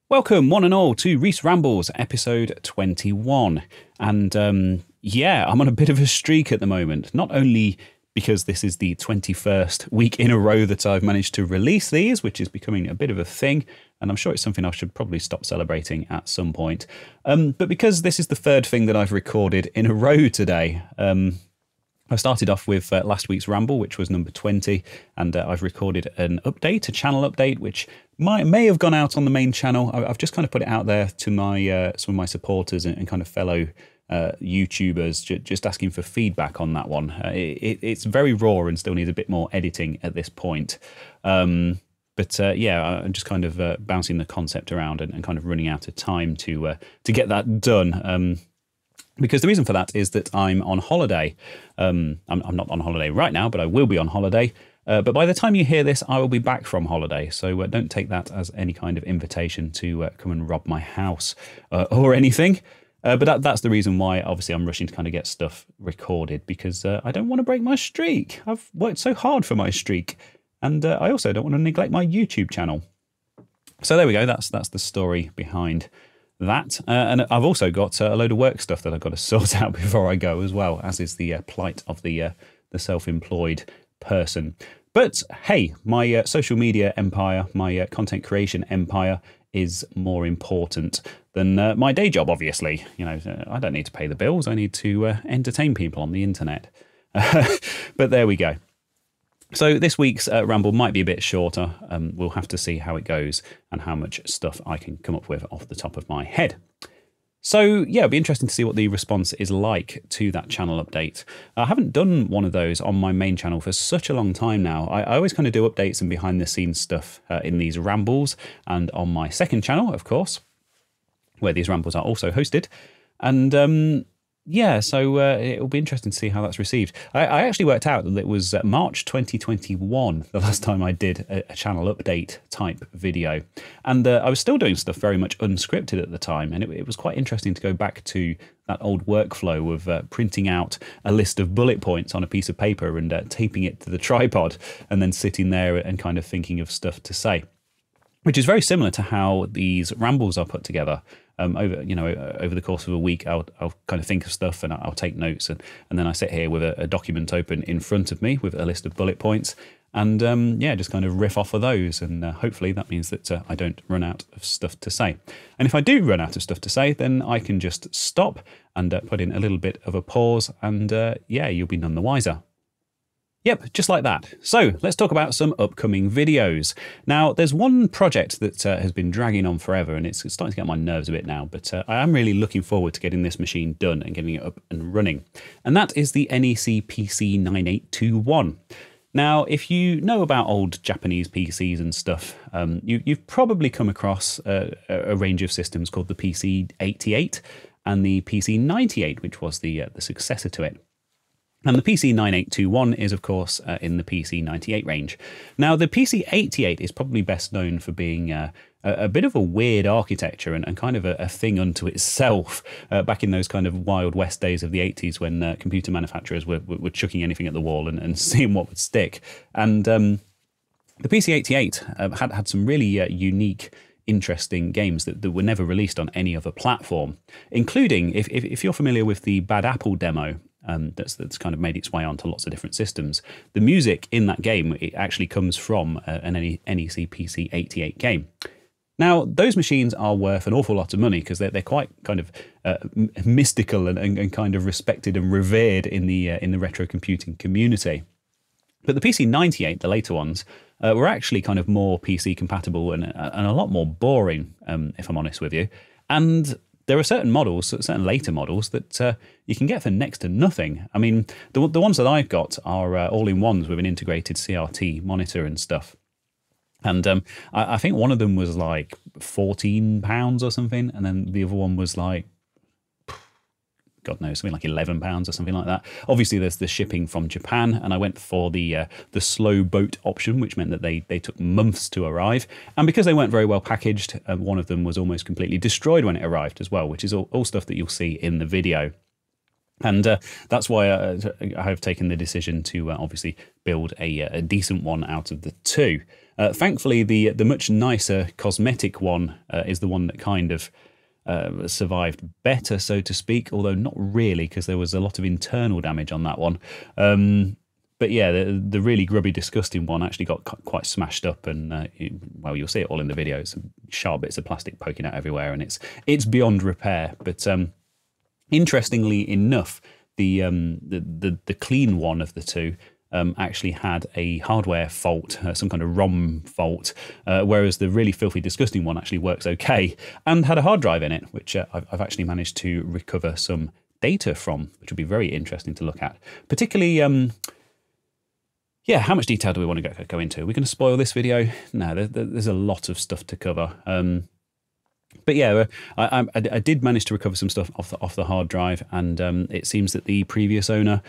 Welcome, one and all, to Reese Rambles, episode 21. And yeah, I'm on a bit of a streak at the moment. Not only because this is the 21st week in a row that I've managed to release these, which is becoming a bit of a thing, and I'm sure it's something I should probably stop celebrating at some point, but because this is the third thing that I've recorded in a row today. I started off with last week's Ramble, which was number 20, and I've recorded an update, a channel update, which may have gone out on the main channel. I've just kind of put it out there to my some of my supporters and kind of fellow YouTubers, just asking for feedback on that one. It's very raw and still needs a bit more editing at this point. But yeah, I'm just kind of bouncing the concept around and kind of running out of time to get that done. Because the reason for that is that I'm on holiday. I'm not on holiday right now, but I will be on holiday. But by the time you hear this, I will be back from holiday. So don't take that as any kind of invitation to come and rob my house or anything. But that's the reason why, obviously, I'm rushing to kind of get stuff recorded, because I don't want to break my streak. I've worked so hard for my streak. And I also don't want to neglect my YouTube channel. So there we go. That's the story behind that. And I've also got a load of work stuff that I've got to sort out before I go as well, as is the plight of the self-employed person. But hey, my social media empire, my content creation empire is more important than my day job, obviously. You know, I don't need to pay the bills. I need to entertain people on the internet. But there we go. So this week's Ramble might be a bit shorter. We'll have to see how it goes and how much stuff I can come up with off the top of my head. So yeah, it'll be interesting to see what the response is like to that channel update. I haven't done one of those on my main channel for such a long time now. I always kind of do updates and behind the scenes stuff in these Rambles, and on my second channel, of course, where these Rambles are also hosted. And yeah, so it'll be interesting to see how that's received. I actually worked out that it was March 2021, the last time I did a channel update type video. And I was still doing stuff very much unscripted at the time. And it was quite interesting to go back to that old workflow of printing out a list of bullet points on a piece of paper and taping it to the tripod, and then sitting there and kind of thinking of stuff to say, which is very similar to how these Rambles are put together. Over the course of a week, I'll kind of think of stuff and I'll take notes, and then I sit here with a document open in front of me with a list of bullet points, and yeah, just kind of riff off of those, and hopefully that means that I don't run out of stuff to say. And if I do run out of stuff to say, then I can just stop and put in a little bit of a pause, and yeah, you'll be none the wiser. Yep, just like that. So let's talk about some upcoming videos. Now, there's one project that has been dragging on forever, and it's starting to get on my nerves a bit now, but I am really looking forward to getting this machine done and getting it up and running. And that is the NEC PC 9821. Now, if you know about old Japanese PCs and stuff, you've probably come across a range of systems called the PC 88 and the PC 98, which was the successor to it. And the PC 9821 is, of course, in the PC 98 range. Now, the PC 88 is probably best known for being a bit of a weird architecture and kind of a thing unto itself back in those kind of Wild West days of the 80s, when computer manufacturers were chucking anything at the wall and seeing what would stick. And the PC 88 had some really unique, interesting games that were never released on any other platform, including, if you're familiar with the Bad Apple demo, that's kind of made its way onto lots of different systems. The music in that game, it actually comes from an NEC PC 88 game. Now, those machines are worth an awful lot of money because they're quite kind of mystical and kind of respected and revered in the retro computing community. But the PC 98, the later ones, were actually kind of more PC compatible and a lot more boring, if I'm honest with you. And there are certain models, certain later models, that you can get for next to nothing. I mean, the ones that I've got are all-in-ones with an integrated CRT monitor and stuff. And I think one of them was like £14 or something, and then the other one was like, God knows, something like £11 or something like that. Obviously, there's the shipping from Japan, and I went for the slow boat option, which meant that they took months to arrive. And because they weren't very well packaged, one of them was almost completely destroyed when it arrived as well, which is all stuff that you'll see in the video. And that's why I have taken the decision to obviously build a decent one out of the two. Thankfully, the much nicer cosmetic one is the one that kind of survived better, so to speak, although not really, because there was a lot of internal damage on that one. But yeah, the really grubby, disgusting one actually got quite smashed up, and well, you'll see it all in the video. It's sharp bits of plastic poking out everywhere, and it's beyond repair. But interestingly enough, the clean one of the two actually had a hardware fault, some kind of ROM fault, whereas the really filthy, disgusting one actually works okay and had a hard drive in it, which I've actually managed to recover some data from, which will be very interesting to look at. Particularly, yeah, how much detail do we want to go into? Are we going to spoil this video? No, there's a lot of stuff to cover. But yeah, I did manage to recover some stuff off the hard drive, and it seems that the previous owner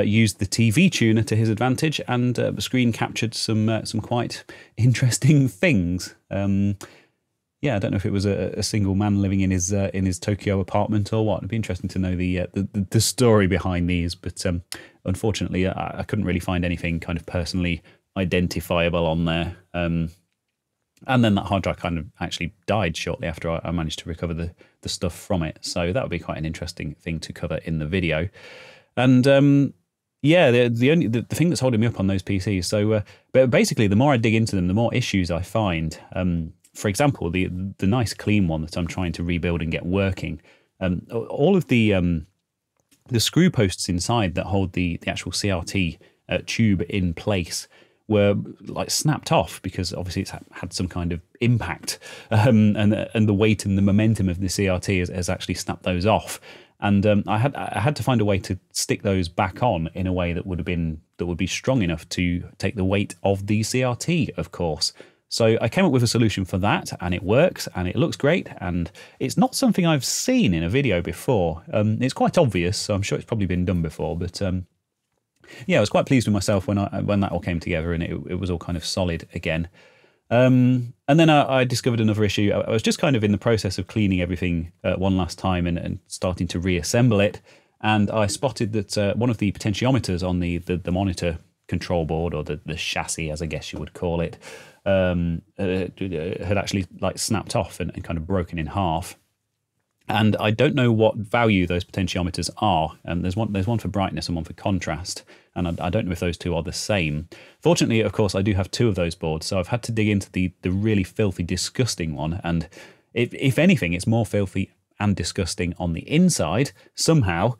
used the TV tuner to his advantage, and the screen captured some quite interesting things. Yeah, I don't know if it was a single man living in his Tokyo apartment or what. It'd be interesting to know the story behind these, but unfortunately, I couldn't really find anything kind of personally identifiable on there. And then that hard drive kind of actually died shortly after I managed to recover the stuff from it. So that would be quite an interesting thing to cover in the video. And yeah, the thing that's holding me up on those PCs. So but basically, the more I dig into them, the more issues I find. For example, the nice clean one that I'm trying to rebuild and get working. All of the screw posts inside that hold the actual CRT tube in place were like snapped off, because obviously it's had some kind of impact, and the weight and the momentum of the CRT has actually snapped those off. And I had to find a way to stick those back on in a way that would be strong enough to take the weight of the CRT, of course. So I came up with a solution for that, and it works, and it looks great, and it's not something I've seen in a video before. It's quite obvious, so I'm sure it's probably been done before, but yeah, I was quite pleased with myself when that all came together, and it was all kind of solid again. And then I discovered another issue. I was just kind of in the process of cleaning everything one last time and starting to reassemble it, and I spotted that one of the potentiometers on the monitor control board, or the chassis, as I guess you would call it, had actually like snapped off and kind of broken in half. And I don't know what value those potentiometers are. There's one for brightness and one for contrast, and I don't know if those two are the same. Fortunately, of course, I do have two of those boards, so I've had to dig into the really filthy, disgusting one. And if anything, it's more filthy and disgusting on the inside somehow.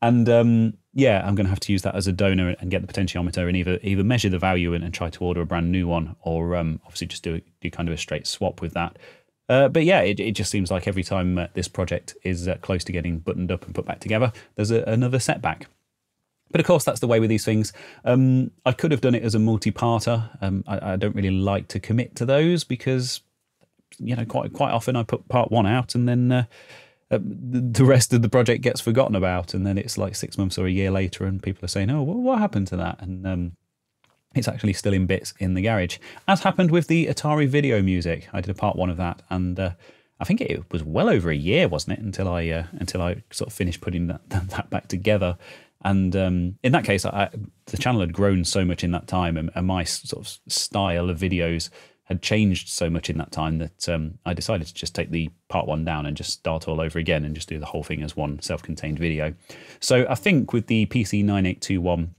And yeah, I'm going to have to use that as a donor and get the potentiometer and either measure the value and try to order a brand new one, or obviously just do kind of a straight swap with that. But yeah, it just seems like every time this project is close to getting buttoned up and put back together, there's another setback. But of course, that's the way with these things. I could have done it as a multi-parter. I don't really like to commit to those because, you know, quite often I put part one out and then the rest of the project gets forgotten about, and then it's like 6 months or a year later and people are saying, oh, well, what happened to that? And it's actually still in bits in the garage, as happened with the Atari video music. I did a part one of that, and I think it was well over a year, wasn't it, until I sort of finished putting that back together. And in that case, the channel had grown so much in that time, and my sort of style of videos had changed so much in that time that I decided to just take the part one down and just start all over again and just do the whole thing as one self-contained video. So I think with the PC 9821,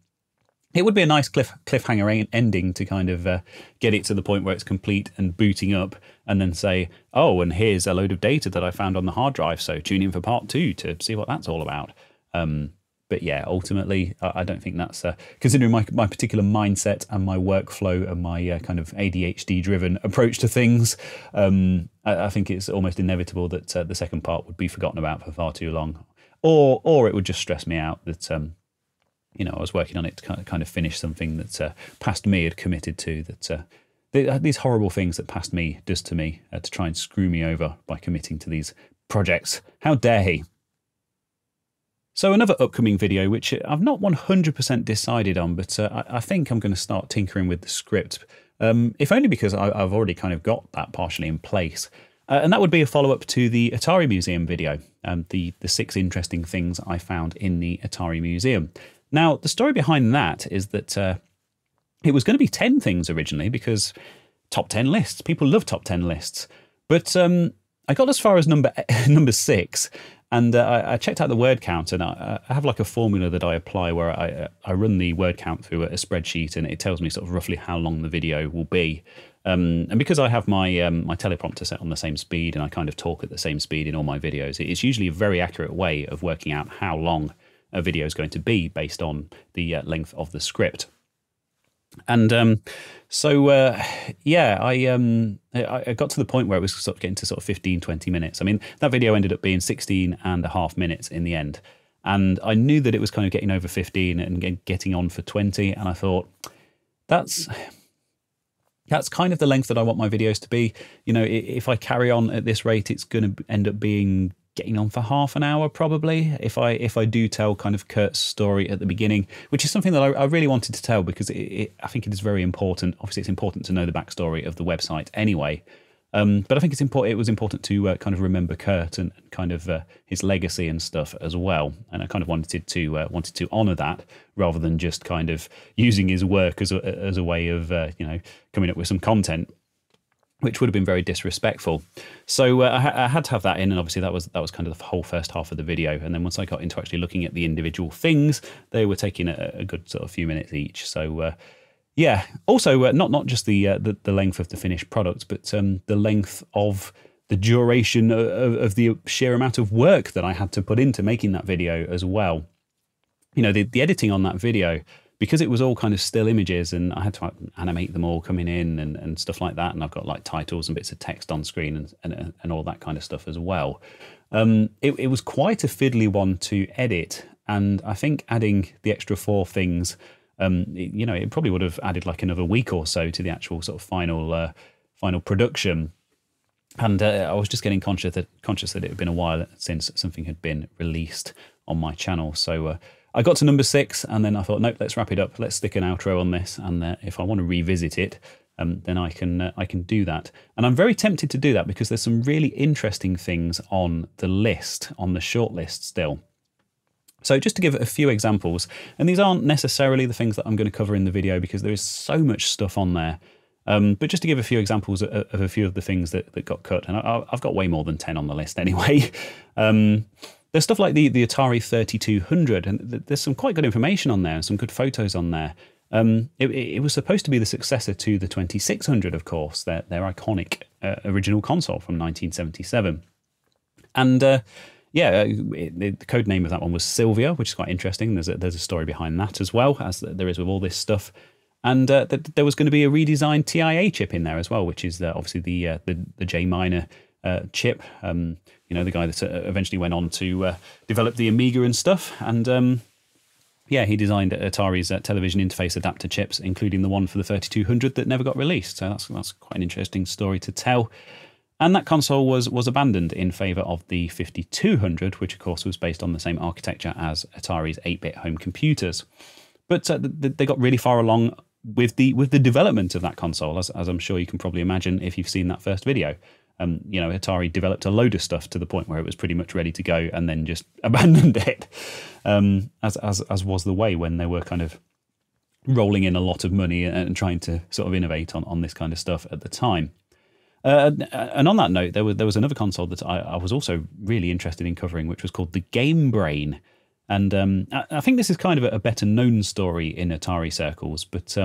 it would be a nice cliffhanger ending to kind of get it to the point where it's complete and booting up, and then say, oh, and here's a load of data that I found on the hard drive, so tune in for part two to see what that's all about. But yeah, ultimately, I don't think that's, considering my particular mindset and my workflow and my kind of ADHD-driven approach to things, I think it's almost inevitable that the second part would be forgotten about for far too long. Or it would just stress me out that, you know, I was working on it to kind of finish something that past me had committed to, that these horrible things that past me does to me to try and screw me over by committing to these projects. How dare he? So another upcoming video, which I've not 100% decided on, but I think I'm going to start tinkering with the script, if only because I've already kind of got that partially in place. And that would be a follow-up to the Atari Museum video, the 6 interesting things I found in the Atari Museum. Now, the story behind that is that it was going to be 10 things originally, because top 10 lists. People love top 10 lists. But I got as far as number 6, and I checked out the word count, and I have like a formula that I apply where I run the word count through a spreadsheet, and it tells me sort of roughly how long the video will be. And because I have my my teleprompter set on the same speed, and I kind of talk at the same speed in all my videos, it's usually a very accurate way of working out how long a video is going to be based on the length of the script. And yeah, I got to the point where it was sort of getting to sort of 15, 20 minutes. I mean, that video ended up being 16.5 minutes in the end. And I knew that it was kind of getting over 15 and getting on for 20. And I thought, that's kind of the length that I want my videos to be. You know, if I carry on at this rate, it's going to end up being getting on for half an hour probably, if I do tell kind of Kurt's story at the beginning, which is something that I really wanted to tell, because I think it is very important. Obviously, it's important to know the backstory of the website anyway, but I think it was important to kind of remember Kurt and kind of his legacy and stuff as well. And I kind of wanted to honour that, rather than just kind of using his work as a way of you know, coming up with some content, which would have been very disrespectful. So I had to have that in, and obviously that was kind of the whole first half of the video. And then once I got into actually looking at the individual things, they were taking a good sort of few minutes each. So yeah, also not just the length of the finished product, but the length of the duration of the sheer amount of work that I had to put into making that video as well. You know, the editing on that video, because it was all kind of still images, and I had to animate them all coming in and stuff like that. And I've got like titles and bits of text on screen and all that kind of stuff as well. It was quite a fiddly one to edit. And I think adding the extra 4 things, you know, it probably would have added like another week or so to the actual sort of final production. And I was just getting conscious that it had been a while since something had been released on my channel. So I got to number 6, and then I thought, nope, let's wrap it up. Let's stick an outro on this, and if I want to revisit it, then I can do that. And I'm very tempted to do that, because there's some really interesting things on the list, on the short list still. So just to give a few examples, and these aren't necessarily the things that I'm going to cover in the video, because there is so much stuff on there. But just to give a few examples of a few of the things that got cut, and I've got way more than 10 on the list anyway. There's stuff like the Atari 3200, and there's some quite good information on there and some good photos on there. It was supposed to be the successor to the 2600, of course, their iconic original console from 1977. And yeah, the code name of that one was Sylvia, which is quite interesting. There's a story behind that as well, as there is with all this stuff. And there was going to be a redesigned TIA chip in there as well, which is obviously the J minor chip. You know, the guy that eventually went on to develop the Amiga and stuff. And yeah, he designed Atari's television interface adapter chips, including the one for the 3200 that never got released. So that's quite an interesting story to tell. And that console was abandoned in favour of the 5200, which of course was based on the same architecture as Atari's 8-bit home computers. But they got really far along with the development of that console, as I'm sure you can probably imagine if you've seen that first video. You know, Atari developed a load of stuff to the point where it was pretty much ready to go, and then just abandoned it, as was the way when they were kind of rolling in a lot of money and trying to sort of innovate on this kind of stuff at the time. And on that note, there was another console that I was also really interested in covering, which was called the Game Brain. And I think this is kind of a better known story in Atari circles, but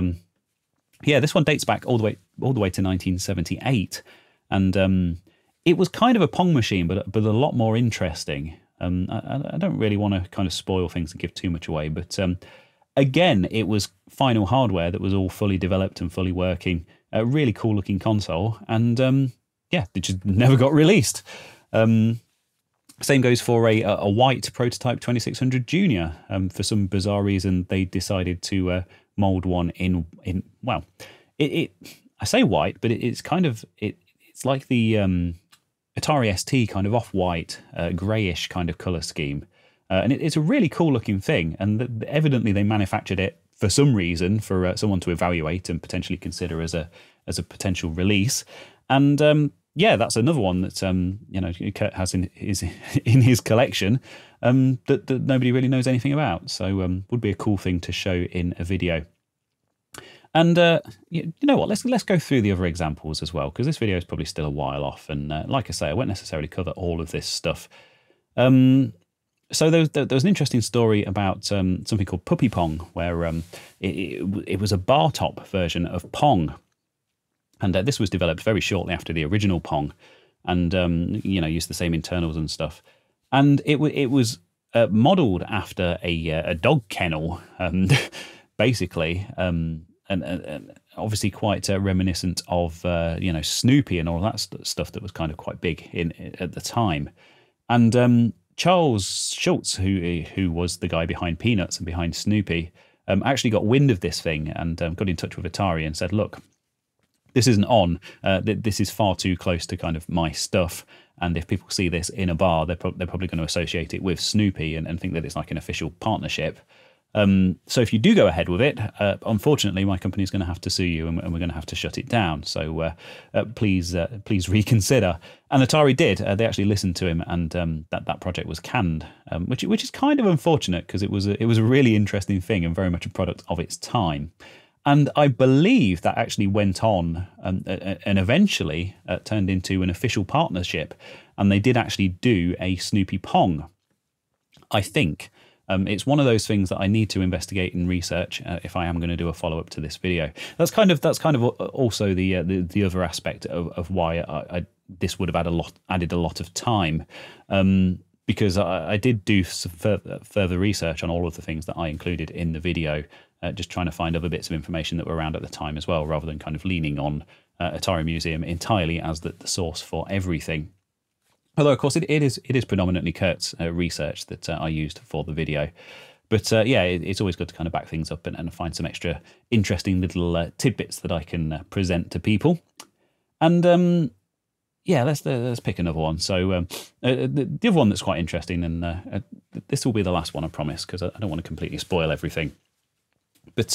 yeah, this one dates back all the way to 1978. And it was kind of a Pong machine, but a lot more interesting. I don't really want to kind of spoil things and give too much away, but again, it was final hardware that was all fully developed and fully working. A really cool looking console, and yeah, it just never got released. Same goes for a white prototype 2600 Junior. For some bizarre reason, they decided to mold one in well, I say white, but it's kind of it's like the Atari ST kind of off-white, greyish kind of colour scheme. And it's a really cool looking thing. And evidently they manufactured it for some reason for someone to evaluate and potentially consider as a potential release. And yeah, that's another one that Kurt has in his collection that nobody really knows anything about. So would be a cool thing to show in a video. And you know what? Let's go through the other examples as well, because this video is probably still a while off. And like I say, I won't necessarily cover all of this stuff. So there was an interesting story about something called Puppy Pong, where it was a bar top version of Pong. And this was developed very shortly after the original Pong, and used the same internals and stuff. And it was modelled after a dog kennel, basically, and obviously quite reminiscent of Snoopy and all that stuff that was kind of quite big at the time. And Charles Schulz, who was the guy behind Peanuts and behind Snoopy, actually got wind of this thing and got in touch with Atari and said, look, this isn't on. This is far too close to kind of my stuff. And if people see this in a bar, they're probably going to associate it with Snoopy and think that it's like an official partnership. So if you do go ahead with it, unfortunately, my company is going to have to sue you, and we're going to have to shut it down. So please reconsider. And Atari did. They actually listened to him, and that project was canned, which is kind of unfortunate, because it was a really interesting thing and very much a product of its time. And I believe that actually went on and eventually turned into an official partnership. And they did actually do a Snoopy Pong, I think. It's one of those things that I need to investigate and research if I am going to do a follow-up to this video. That's kind of also the other aspect of why this would have added a lot of time. Because I did do some further research on all of the things that I included in the video, just trying to find other bits of information that were around at the time as well, rather than kind of leaning on Atari Museum entirely as the source for everything. Although, of course, it is predominantly Kurt's research that I used for the video. But yeah, it's always good to kind of back things up and find some extra interesting little tidbits that I can present to people. And yeah, let's pick another one. So the other one that's quite interesting, and this will be the last one, I promise, because I don't want to completely spoil everything. But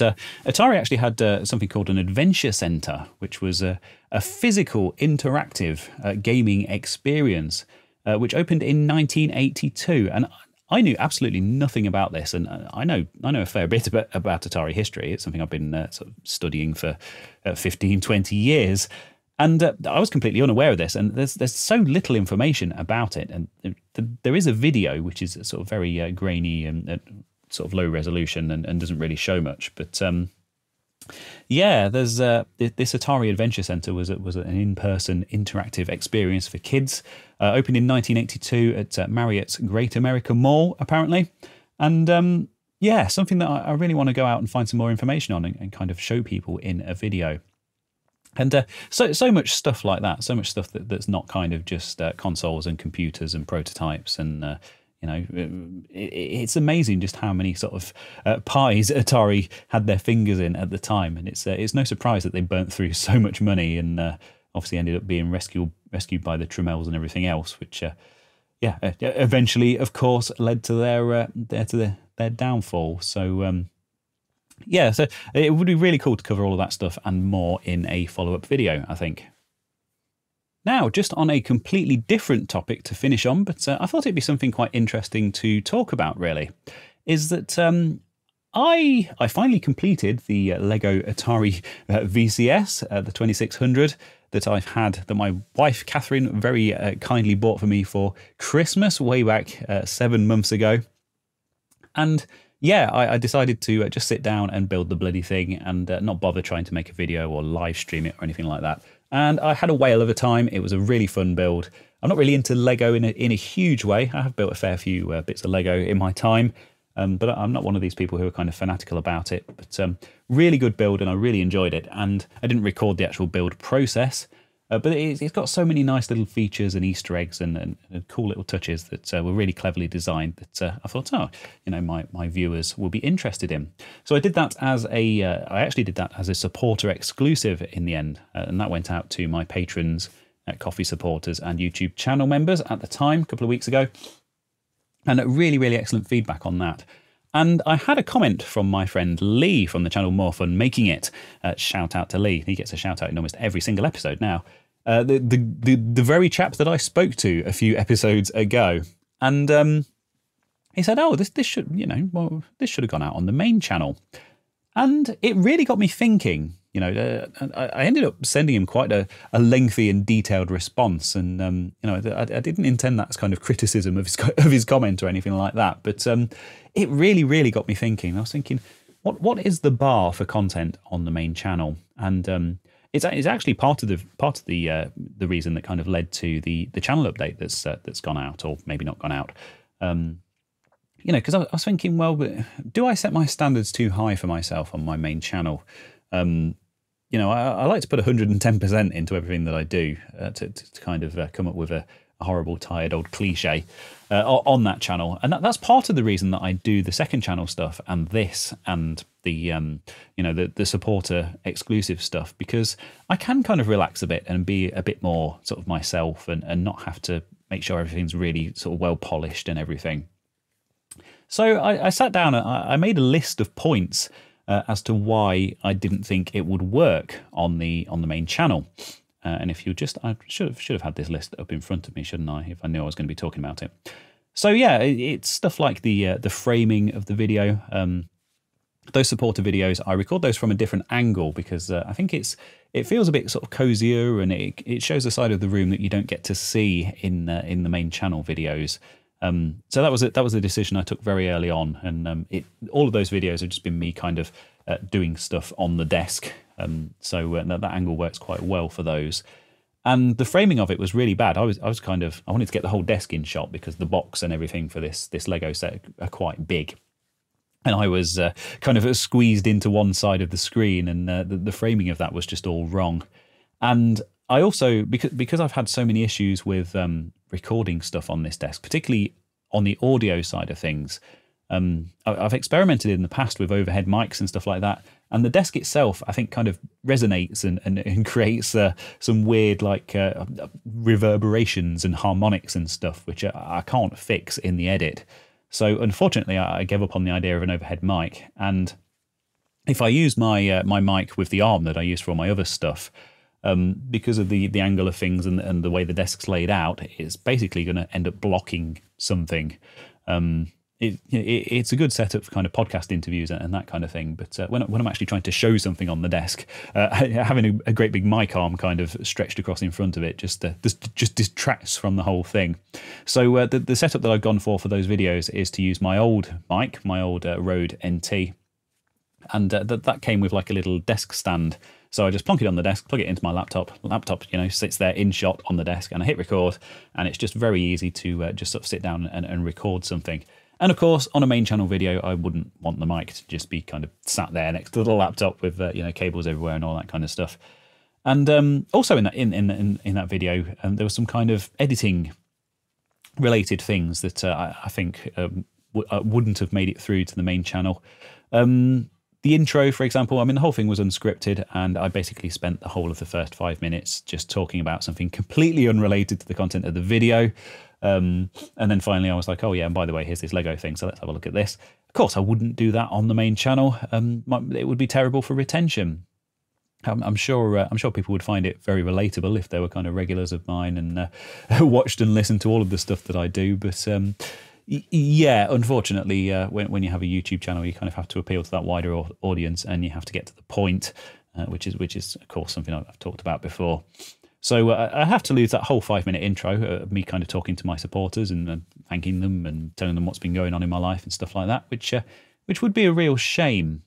Atari actually had something called an Adventure Center, which was a physical, interactive gaming experience, which opened in 1982. And I knew absolutely nothing about this, and I know a fair bit about Atari history. It's something I've been sort of studying for 15, 20 years. And I was completely unaware of this, and there's so little information about it. And there is a video which is sort of very grainy and sort of low resolution and doesn't really show much. But yeah, there's this Atari Adventure Center was an in-person interactive experience for kids. Opened in 1982 at Marriott's Great America Mall, apparently. And yeah, something that I really want to go out and find some more information on and kind of show people in a video. And so much stuff like that, so much stuff that's not kind of just consoles and computers and prototypes. And it's amazing just how many sort of pies Atari had their fingers in at the time. And it's no surprise that they burnt through so much money and obviously ended up being rescued by the Tramiels and everything else, which yeah, eventually, of course, led to their downfall. So yeah, so it would be really cool to cover all of that stuff and more in a follow-up video, I think. Now, just on a completely different topic to finish on, but I thought it'd be something quite interesting to talk about, really, is that I finally completed the Lego Atari VCS, the 2600, that my wife, Catherine, very kindly bought for me for Christmas way back 7 months ago. And yeah, I decided to just sit down and build the bloody thing and not bother trying to make a video or live stream it or anything like that. And I had a whale of a time. It was a really fun build. I'm not really into Lego in a huge way. I have built a fair few bits of Lego in my time, but I'm not one of these people who are kind of fanatical about it. But really good build, and I really enjoyed it. And I didn't record the actual build process, but it's got so many nice little features and Easter eggs and cool little touches that were really cleverly designed that I thought, my viewers will be interested in. So I did that I actually did that as a supporter exclusive in the end, and that went out to my patrons, coffee supporters and YouTube channel members at the time, a couple of weeks ago, and really, really excellent feedback on that. And I had a comment from my friend Lee from the channel More Fun Making It. Shout out to Lee. He gets a shout out in almost every single episode now. The very chap that I spoke to a few episodes ago, and he said, "Oh, this should this should have gone out on the main channel," and it really got me thinking. I ended up sending him quite a lengthy and detailed response, and I didn't intend that as kind of criticism of his comment or anything like that, but it really got me thinking. I was thinking, what is the bar for content on the main channel? And it's actually part of the reason that kind of led to the channel update that's gone out, or maybe not gone out. Because I was thinking, well, do I set my standards too high for myself on my main channel? I like to put 110% into everything that I do to kind of come up with a horrible, tired old cliche on that channel. And that's part of the reason that I do the second channel stuff and this and the supporter exclusive stuff, because I can kind of relax a bit and be a bit more sort of myself and not have to make sure everything's really sort of well polished and everything. So I sat down and I made a list of points as to why I didn't think it would work on the main channel. And if you I should have had this list up in front of me, shouldn't I? If I knew I was going to be talking about it. So yeah, it's stuff like the framing of the video. Those supporter videos, I record those from a different angle because I think it feels a bit sort of cozier, and it shows a side of the room that you don't get to see in the main channel videos. So that was a decision I took very early on, and all of those videos have just been me kind of doing stuff on the desk. So that angle works quite well for those. And the framing of it was really bad. I wanted to get the whole desk in shot because the box and everything for this Lego set are quite big. And I was kind of squeezed into one side of the screen, and the framing of that was just all wrong. And I also, because I've had so many issues with recording stuff on this desk, particularly on the audio side of things, I've experimented in the past with overhead mics and stuff like that. And the desk itself, I think, kind of resonates and creates some weird like reverberations and harmonics and stuff, which I can't fix in the edit. So unfortunately, I gave up on the idea of an overhead mic. And if I use my mic with the arm that I use for all my other stuff, because of the angle of things and the way the desk's laid out, it's basically going to end up blocking something. It's a good setup for kind of podcast interviews and that kind of thing. But when I'm actually trying to show something on the desk, having a great big mic arm kind of stretched across in front of it just distracts from the whole thing. So the setup that I've gone for those videos is to use my old mic, my old Rode NT. And that came with like a little desk stand. So I just plonk it on the desk, plug it into my laptop. Laptop, sits there in shot on the desk, and I hit record, and it's just very easy to just sort of sit down and record something. And of course, on a main channel video, I wouldn't want the mic to just be kind of sat there next to the laptop with cables everywhere and all that kind of stuff. And also in that video, there was some kind of editing related things that I think wouldn't have made it through to the main channel. The intro, for example, I mean, the whole thing was unscripted, and I basically spent the whole of the first 5 minutes just talking about something completely unrelated to the content of the video. And then finally I was like, oh yeah, and by the way, here's this Lego thing, so let's have a look at this. Of course, I wouldn't do that on the main channel. It would be terrible for retention. I'm sure people would find it very relatable if they were kind of regulars of mine and watched and listened to all of the stuff that I do. But yeah, unfortunately, when you have a YouTube channel, you kind of have to appeal to that wider audience, and you have to get to the point, which is of course something I've talked about before. So I have to lose that whole 5-minute intro of me kind of talking to my supporters and thanking them and telling them what's been going on in my life and stuff like that, which would be a real shame.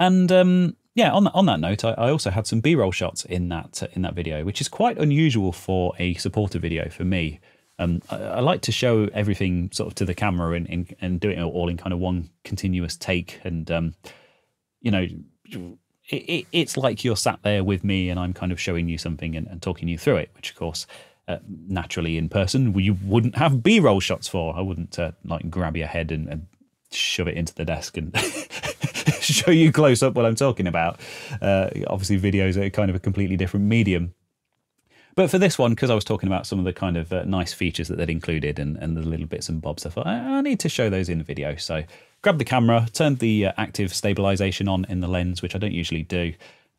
And yeah, on that note, I also had some B-roll shots in that video, which is quite unusual for a supporter video for me. I like to show everything sort of to the camera and do it all in kind of one continuous take, and it's like you're sat there with me and I'm kind of showing you something and talking you through it, which of course naturally in person you wouldn't have B-roll shots for. I wouldn't like grab your head and shove it into the desk and show you close up what I'm talking about. Obviously videos are kind of a completely different medium. But for this one, because I was talking about some of the kind of nice features that they'd included and the little bits and bobs, I thought I need to show those in the video. So grabbed the camera, turned the active stabilization on in the lens, which I don't usually do,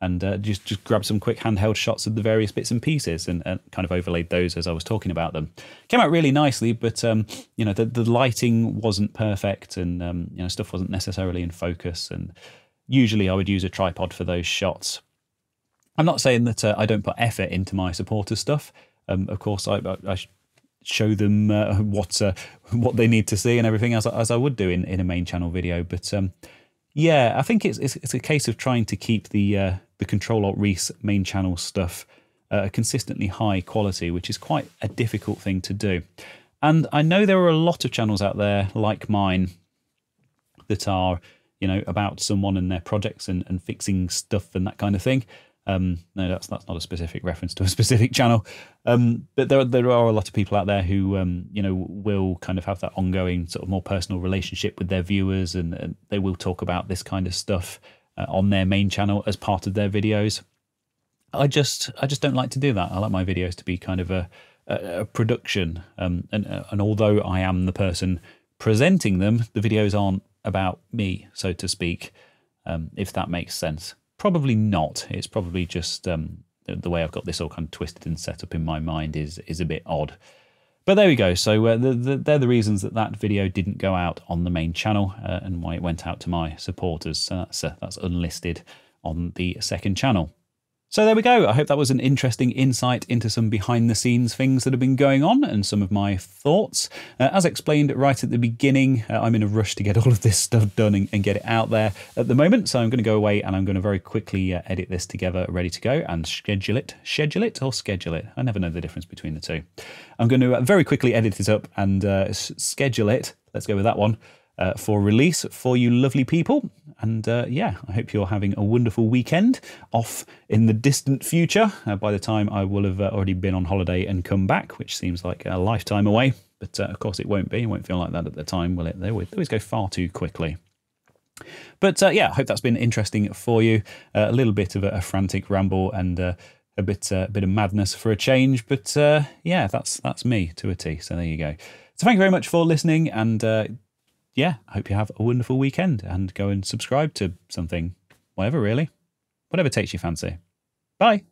and just grabbed some quick handheld shots of the various bits and pieces and kind of overlaid those as I was talking about them. Came out really nicely, but you know, the lighting wasn't perfect, and you know, stuff wasn't necessarily in focus. And usually I would use a tripod for those shots. I'm not saying that I don't put effort into my supporters stuff. Of course, I show them what they need to see and everything, as I would do in a main channel video. But yeah, I think it's a case of trying to keep the Control-Alt-Reese main channel stuff consistently high quality, which is quite a difficult thing to do. And I know there are a lot of channels out there like mine that are, you know, about someone and their projects and fixing stuff and that kind of thing. No, that's not a specific reference to a specific channel, but there are a lot of people out there who you know, will kind of have that ongoing sort of more personal relationship with their viewers, and they will talk about this kind of stuff on their main channel as part of their videos. I just don't like to do that. I like my videos to be kind of a production, and although I am the person presenting them, the videos aren't about me, so to speak, if that makes sense. Probably not. It's probably just the way I've got this all kind of twisted and set up in my mind is a bit odd. But there we go. So they're the reasons that video didn't go out on the main channel and why it went out to my supporters. So that's unlisted on the second channel. So there we go. I hope that was an interesting insight into some behind the scenes things that have been going on and some of my thoughts. As explained right at the beginning, I'm in a rush to get all of this stuff done and get it out there at the moment. So I'm going to go away and I'm going to very quickly edit this together, ready to go, and schedule it or schedule it. I never know the difference between the two. I'm going to very quickly edit it up and schedule it. Let's go with that one. For release for you lovely people. And yeah, I hope you're having a wonderful weekend off in the distant future. By the time I will have already been on holiday and come back, which seems like a lifetime away. But of course it won't be. It won't feel like that at the time, will it? They always go far too quickly. But yeah, I hope that's been interesting for you. A little bit of a frantic ramble and a bit of madness for a change. But yeah, that's me to a T. So there you go. So thank you very much for listening, and yeah, I hope you have a wonderful weekend, and go and subscribe to something, whatever really, whatever takes your fancy. Bye.